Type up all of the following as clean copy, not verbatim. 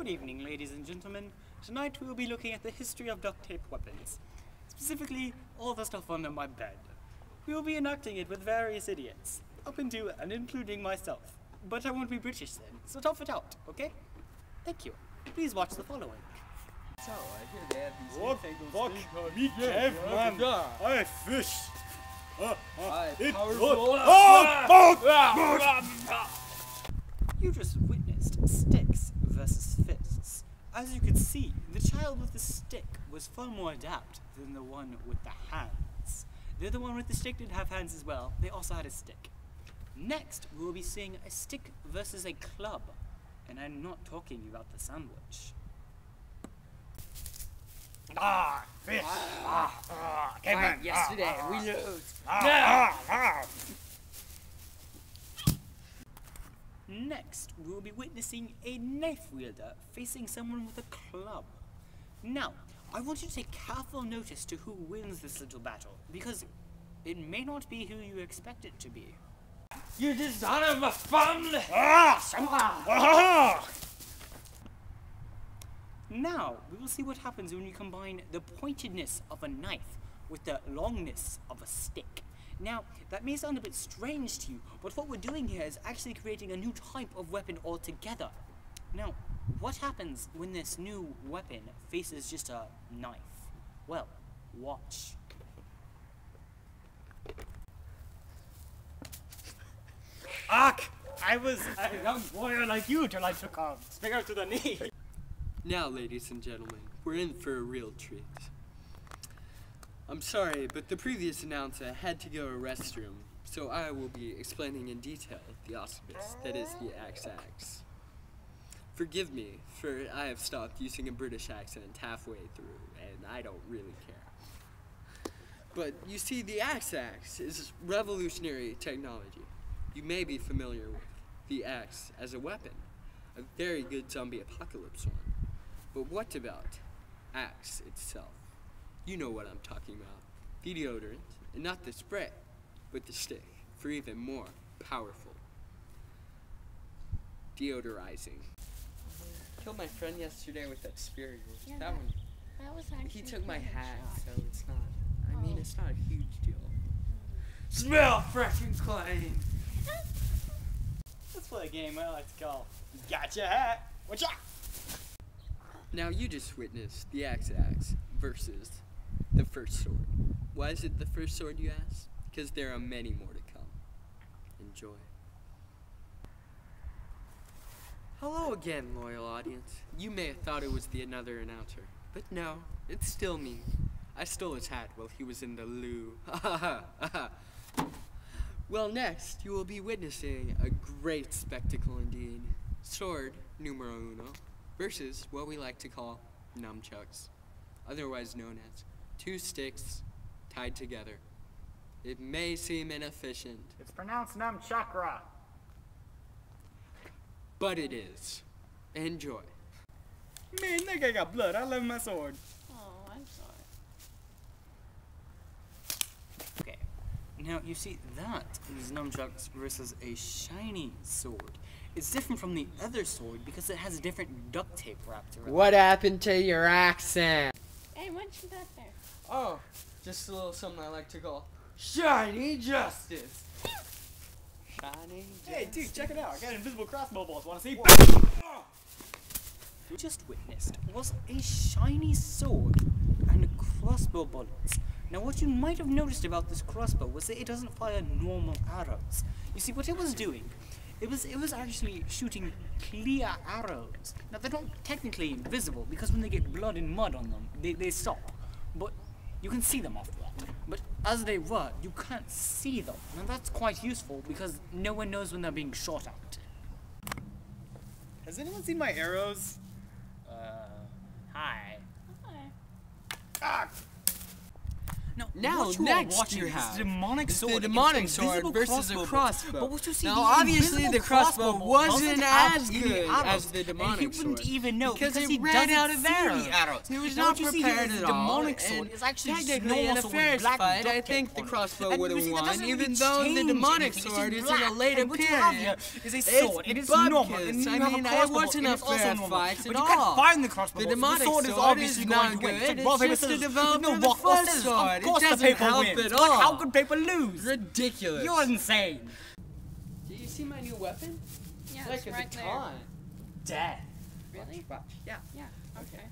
Good evening, ladies and gentlemen. Tonight we will be looking at the history of duct tape weapons. Specifically, all the stuff under my bed. We will be enacting it with various idiots, up into and including myself. But I won't be British then, so tough it out, okay? Thank you. Please watch the following. So, I hear they have these What newfangled fuck? thing called Me cave, man. I fish. You just witnessed sticks versus fists. As you can see, the child with the stick was far more adept than the one with the hands. The other one with the stick did have hands as well. They also had a stick. Next, we will be seeing a stick versus a club. And I'm not talking about the sandwich. Fish! Caveman! Yesterday, we lose! Next, we will be witnessing a knife wielder facing someone with a club. Now, I want you to take careful notice to who wins this little battle, because it may not be who you expect it to be. You dishonor my family! Now, we will see what happens when you combine the pointedness of a knife with the longness of a stick. Now, that may sound a bit strange to you, but what we're doing here is actually creating a new type of weapon altogether. Now, what happens when this new weapon faces just a knife? Well, watch. I was a young warrior like you till I took a spear to the knee. Now, ladies and gentlemen, we're in for a real treat. I'm sorry, but the previous announcer had to go to a restroom, so I will be explaining in detail the auspice that is the Axe. Forgive me, for I have stopped using a British accent halfway through, and I don't really care. But you see, the Axe is revolutionary technology. You may be familiar with the axe as a weapon, a very good zombie apocalypse one. But what about axe itself? You know what I'm talking about. The deodorant, and not the spray, but the stick, for even more powerful deodorizing. Killed my friend yesterday with that spear. Yeah, that one. That was actually He took my a good hat, shot. so it's not. I mean, Oh. it's not a huge deal. Smell freshing clean. Let's play a game I like to call Gotcha Hat. What's up? Now you just witnessed the axe versus the first sword. Why is it the first sword, you ask? Because there are many more to come. Enjoy. Hello again, loyal audience. You may have thought it was the another announcer, but no, it's still me. I stole his hat while he was in the loo. Well, next, you will be witnessing a great spectacle indeed. Sword numero uno versus what we like to call nunchucks, otherwise known as two sticks tied together. It may seem inefficient, It's pronounced Namchakra. but it is. Enjoy. Man, that guy got blood. I love my sword. Oh, I'm sorry. Okay. Now, you see, that is nunchucks versus a shiny sword. It's different from the other sword because it has a different duct tape wrapped around it. What happened to your accent? Hey, what you got there? Oh, just a little something I like to call shiny justice. Shiny justice. Hey, dude, check it out. I got invisible crossbow bolts. Want to see? We just witnessed was a shiny sword and crossbow bullets. Now, what you might have noticed about this crossbow was that it doesn't fire normal arrows. You see, what it was doing, it was actually shooting clear arrows. Now, they're not technically invisible because when they get blood and mud on them, they stop. But you can see them after that. But as they were, you can't see them. And that's quite useful because no one knows when they're being shot at. Has anyone seen my arrows? Hi. Hi. Ah! Now, what you next are watching you is have the demonic is sword the against demonic the sword invisible versus a crossbow. But what you see, Now, the obviously, invisible the crossbow doesn't wasn't have as any good arrows, as the and demonic he wouldn't sword even know because he he ran doesn't out of see arrows. the arrows. He was Now, not what you see here prepared is at the all. demonic sword And is actually just technically, in normal a sword with fair black fight, duct I tape think on the it. crossbow And would you have see, that won, doesn't even really though the change demonic anything, it's sword just is in a black. later And what you have period. here is a It's sword. It is normal. bupkis. And you I have mean, a it crossbow. wasn't It a is also fair normal. fight But at you can't all. find the crossbow. The The demonic sword is sword obviously is going not to win. good. So It's rock, paper, just a scissors. development No, of the rock or first scissors. sword. Of It course the doesn't paper help wins. at Like, how all. could paper lose? Ridiculous. You're insane. Do you see my new weapon? Yeah, It's like it's a right there. baton. Dead. Really? Watch. Yeah. Yeah. Okay.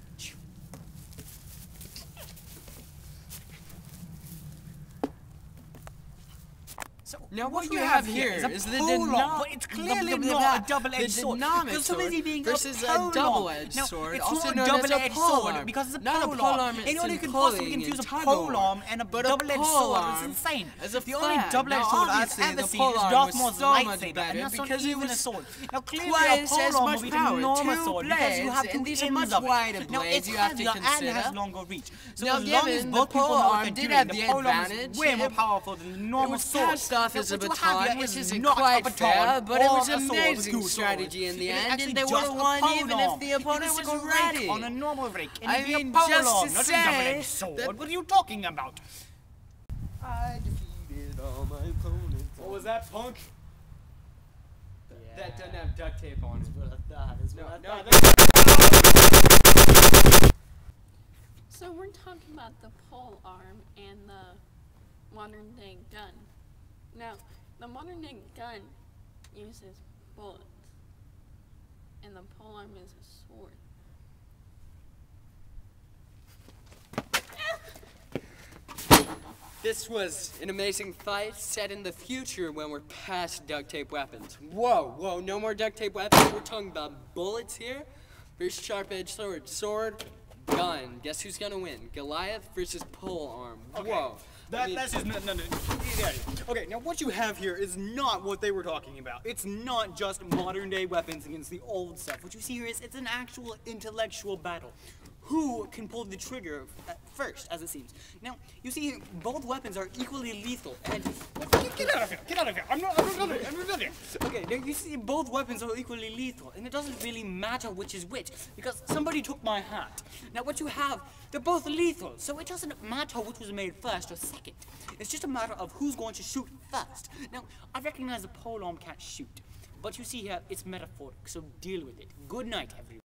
So Now, what what you you have have here here is is the a pole dynamic. arm, but it's clearly not a double-edged sword. dynamic Because so is he being versus a a pole double-edged arm. sword, Now, it's also not known a as a double-edged pole sword arm. because it's a Not a pole pole arm. arm, it's Anyone in who can possibly pulling confuse a and tug pole of war. arm and a But a double-edged pole sword is arm insane. as a The only flag. double-edged Now, sword I've obviously, ever the seen pole is arm Darth was Maul's so much lightsaber, better and that's not because it even a was sword. Now, clearly a twice pole as arm much will be the power. normal Two sword because you have blades, two and these are ends much of it. wider Now, blades it's you have to heavier and has consider. longer reach. So Now, as long as given the both people pole know what arm they're did doing, have the the pole arm is advantage, way more it- powerful than the It normal was sword. passed off Now, as a what you have baton, here which is isn't not a quite baton fair, but it or was a sword with amazing two swords. strategy in the It is end, actually and they just would have a won pole even if arm. the opponent It is was a rake ready. on a normal rake. And I it'd be mean, a pole just arm, to not a say double-edged sword. that- What are you talking about? I defeated all my opponents. What was that, punk? That doesn't have duct tape on it. So we're talking about the pole arm and the modern day gun. Now, the modern day gun uses bullets, and the pole arm is a sword. This was an amazing fight set in the future when we're past duct tape weapons. Whoa, whoa, no more duct tape weapons. We're talking about bullets here versus sharp-edged sword. Sword, gun. Guess who's gonna win? Goliath versus pole arm. Whoa. I mean, That's just no. Okay, now what you have here is not what they were talking about. It's not just modern day weapons against the old stuff. What you see here is it's an actual intellectual battle. Who can pull the trigger first, as it seems. Now, you see here, both weapons are equally lethal, and get out of here! Get out of here! I'm not here. Okay, now you see both weapons are equally lethal, and it doesn't really matter which is which, because somebody took my hat. Now, what you have, they're both lethal, so it doesn't matter which was made first or second. It's just a matter of who's going to shoot first. Now, I recognize the pole arm can't shoot, but you see here, it's metaphoric, so deal with it. Good night, everyone.